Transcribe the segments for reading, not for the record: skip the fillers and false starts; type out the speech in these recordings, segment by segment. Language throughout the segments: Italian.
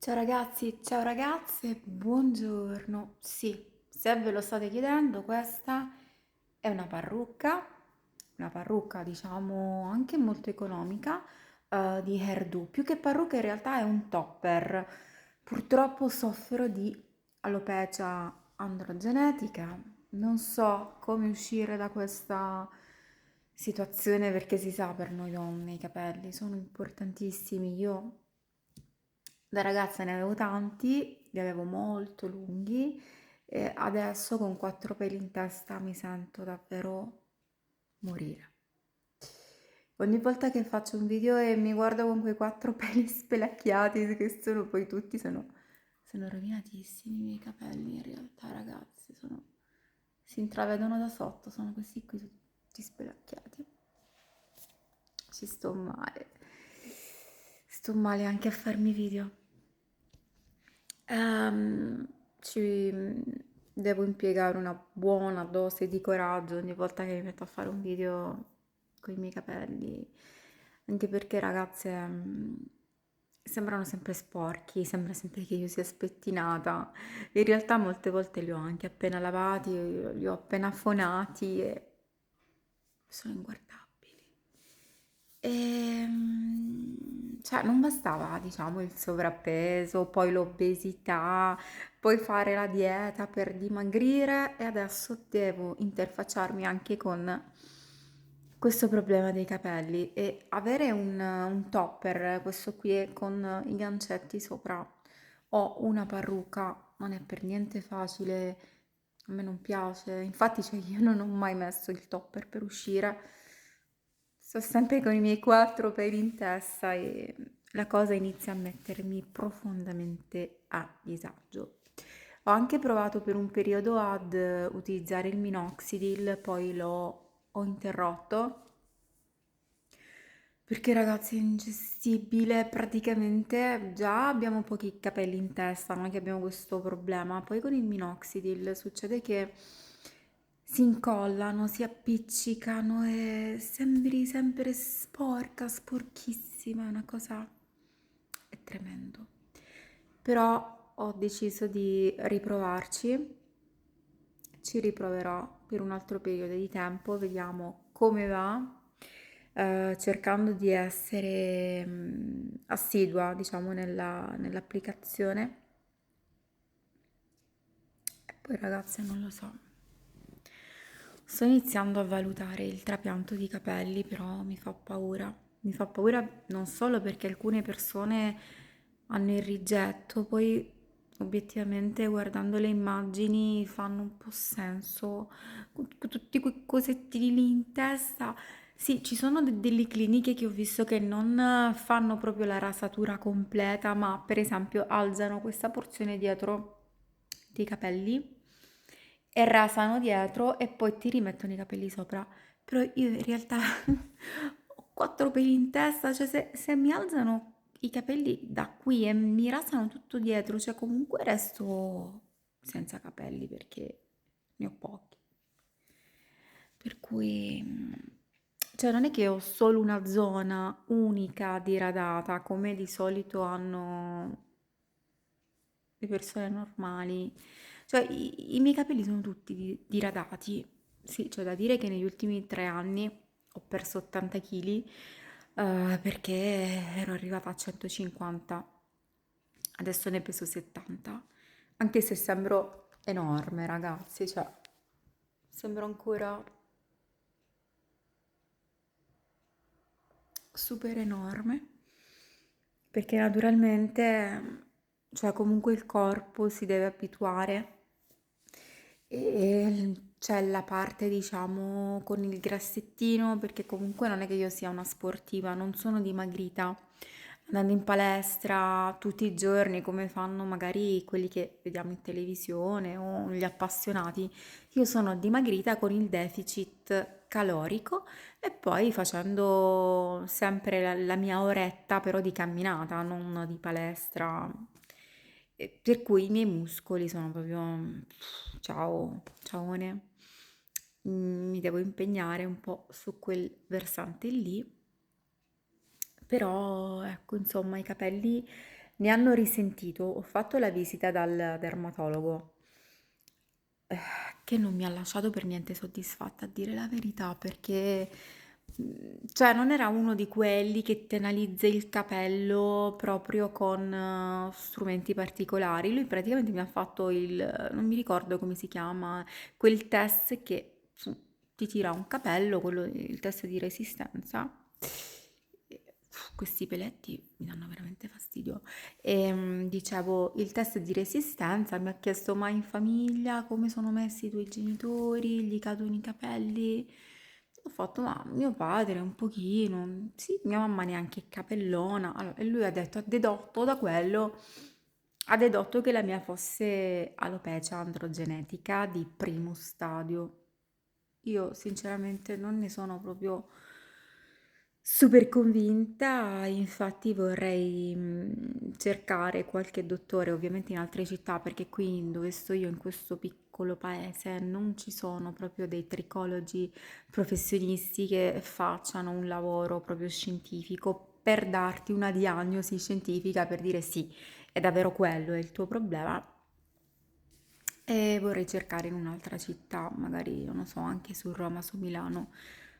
Ciao ragazzi, ciao ragazze, buongiorno. Sì, se ve lo state chiedendo, questa è una parrucca diciamo anche molto economica di hairdo. Più che parrucca in realtà è un topper. Purtroppo soffro di alopecia androgenetica. Non so come uscire da questa situazione perché si sa per noi donne i capelli sono importantissimi. Io da ragazza ne avevo tanti, li avevo molto lunghi e adesso con quattro peli in testa mi sento davvero morire. Ogni volta che faccio un video e mi guardo con quei quattro peli spelacchiati, che sono poi tutti, sono rovinatissimi i miei capelli in realtà, ragazzi, si intravedono da sotto, sono questi qui tutti spelacchiati. Ci sto male. Sto male anche a farmi video. Ehm, ci devo impiegare una buona dose di coraggio ogni volta che mi metto a fare un video con i miei capelli, anche perché ragazze, sembrano sempre sporchi, sembra sempre che io sia spettinata. In realtà molte volte li ho anche appena lavati, li ho appena fonati e sono inguardabili. Cioè, non bastava, diciamo, il sovrappeso, poi l'obesità, poi fare la dieta per dimagrire e adesso devo interfacciarmi anche con questo problema dei capelli e avere un topper, questo qui è con i gancetti sopra, o una parrucca, non è per niente facile, a me non piace, infatti cioè, io non ho mai messo il topper per uscire, sto sempre con i miei quattro peli in testa e la cosa inizia a mettermi profondamente a disagio. Ho anche provato per un periodo ad utilizzare il minoxidil, poi ho interrotto perché ragazzi è ingestibile, praticamente già abbiamo pochi capelli in testa, non è che abbiamo questo problema, poi con il minoxidil succede che si incollano, si appiccicano e sembri sempre sporca, sporchissima, è una cosa, è tremendo. Però ho deciso di riprovarci, ci riproverò per un altro periodo di tempo, vediamo come va, cercando di essere assidua, diciamo, nell'applicazione. E poi ragazze, non lo so. Sto iniziando a valutare il trapianto di capelli, però mi fa paura. Mi fa paura non solo perché alcune persone hanno il rigetto, poi obiettivamente guardando le immagini fanno un po' senso, con tutti quei cosettini lì in testa. Sì, ci sono delle cliniche che ho visto che non fanno proprio la rasatura completa, ma per esempio alzano questa porzione dietro dei capelli e rasano dietro e poi ti rimettono i capelli sopra. Però io in realtà ho quattro peli in testa, cioè se mi alzano i capelli da qui e mi rasano tutto dietro, cioè comunque resto senza capelli perché ne ho pochi. Per cui, cioè non è che ho solo una zona unica diradata come di solito hanno le persone normali. Cioè, i miei capelli sono tutti diradati. Sì, c'è da dire che negli ultimi 3 anni ho perso 80 kg perché ero arrivata a 150. Adesso ne peso 70. Anche se sembro enorme, ragazzi. Cioè, sembro ancora super enorme. Perché naturalmente, cioè comunque il corpo si deve abituare e c'è la parte, diciamo, con il grassettino, perché comunque non è che io sia una sportiva, non sono dimagrita, andando in palestra tutti i giorni come fanno magari quelli che vediamo in televisione o gli appassionati. Io sono dimagrita con il deficit calorico e poi facendo sempre la mia oretta però di camminata, non di palestra. Per cui i miei muscoli sono proprio ciao, ciaone. Mi devo impegnare un po' su quel versante lì. Però ecco, insomma, i capelli ne hanno risentito. Ho fatto la visita dal dermatologo, eh, che non mi ha lasciato per niente soddisfatta, a dire la verità, perché cioè non era uno di quelli che ti analizza il capello proprio con strumenti particolari. Lui praticamente mi ha fatto non mi ricordo come si chiama, quel test che ti tira un capello, il test di resistenza. Questi peletti mi danno veramente fastidio. Dicevo, il test di resistenza mi ha chiesto: ma in famiglia come sono messi i tuoi genitori? Gli cadono i capelli? Ho fatto: ma mio padre un pochino, sì, mia mamma neanche è capellona. Allora, e lui ha detto, ha dedotto da quello, ha dedotto che la mia fosse alopecia androgenetica di primo stadio. Io sinceramente non ne sono proprio super convinta, infatti vorrei cercare qualche dottore, ovviamente in altre città, perché qui dove sto io, in questo piccolo paese, non ci sono proprio dei tricologi professionisti che facciano un lavoro proprio scientifico per darti una diagnosi scientifica, per dire sì, è davvero quello è il tuo problema. E vorrei cercare in un'altra città, magari, non lo so, anche su Roma, su Milano.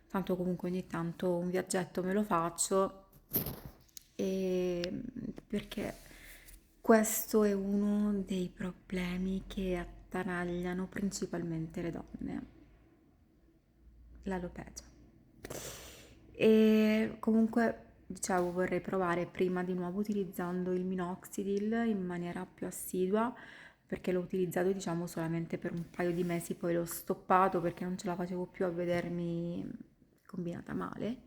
Tanto comunque ogni tanto un viaggetto me lo faccio e perché questo è uno dei problemi che attanagliano principalmente le donne, l'alopecia. E comunque, dicevo, vorrei provare prima di nuovo utilizzando il minoxidil in maniera più assidua, perché l'ho utilizzato, diciamo, solamente per un paio di mesi, poi l'ho stoppato perché non ce la facevo più a vedermi combinata male.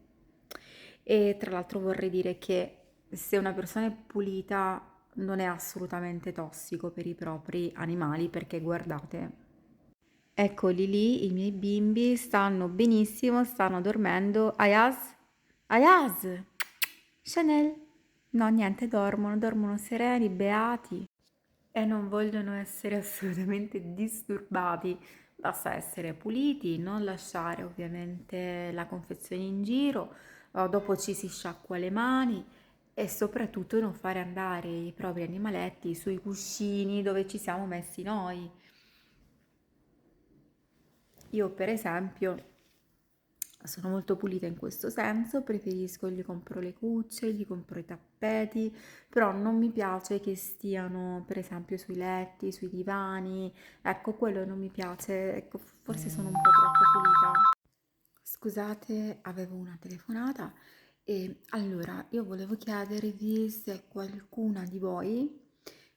E tra l'altro vorrei dire che se una persona è pulita non è assolutamente tossico per i propri animali, perché guardate, eccoli lì, i miei bimbi stanno benissimo, stanno dormendo. Ayaz? Ayaz! Chanel? No, niente, dormono sereni, beati e non vogliono essere assolutamente disturbati. Basta essere puliti, non lasciare ovviamente la confezione in giro, dopo ci si sciacqua le mani e soprattutto non fare andare i propri animaletti sui cuscini dove ci siamo messi noi. Io per esempio sono molto pulita in questo senso, preferisco, gli compro le cucce, gli compro i tappeti, però non mi piace che stiano per esempio sui letti, sui divani, ecco quello non mi piace, ecco, forse sono un po' troppo pulita. Scusate, avevo una telefonata e allora io volevo chiedervi se qualcuna di voi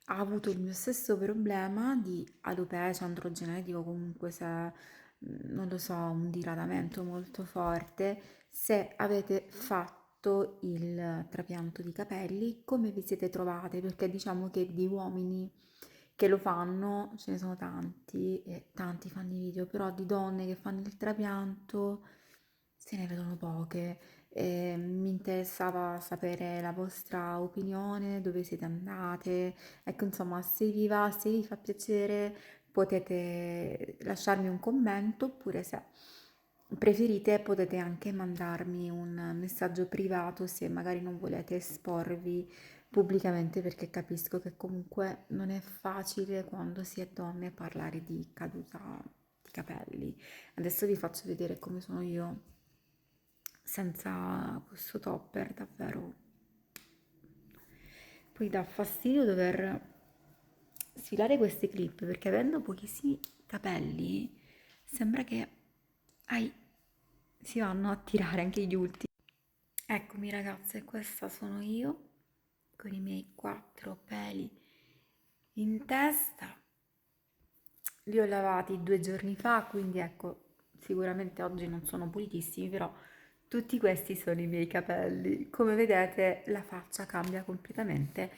ha avuto il mio stesso problema di alopecia androgenetica o comunque se, non lo so, un diradamento molto forte, se avete fatto il trapianto di capelli, come vi siete trovate? Perché diciamo che di uomini che lo fanno ce ne sono tanti e tanti fanno i video, però di donne che fanno il trapianto se ne vedono poche. E mi interessava sapere la vostra opinione, dove siete andate. Ecco, insomma, se vi va, se vi fa piacere, potete lasciarmi un commento oppure se preferite potete anche mandarmi un messaggio privato se magari non volete esporvi pubblicamente perché capisco che comunque non è facile quando si è donne parlare di caduta di capelli. Adesso vi faccio vedere come sono io senza questo topper, davvero. Poi dà fastidio dover sfilare queste clip perché avendo pochissimi capelli sembra che ai, si vanno a tirare anche gli ultimi. Eccomi ragazze, questa sono io con i miei 4 peli in testa. Li ho lavati 2 giorni fa, quindi ecco, sicuramente oggi non sono pulitissimi, però tutti questi sono i miei capelli. Come vedete, la faccia cambia completamente,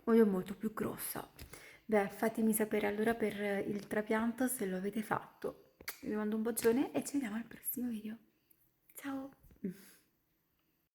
ora è molto più grossa. Beh, fatemi sapere allora per il trapianto se lo avete fatto. Vi mando un bacione e ci vediamo al prossimo video. Ciao!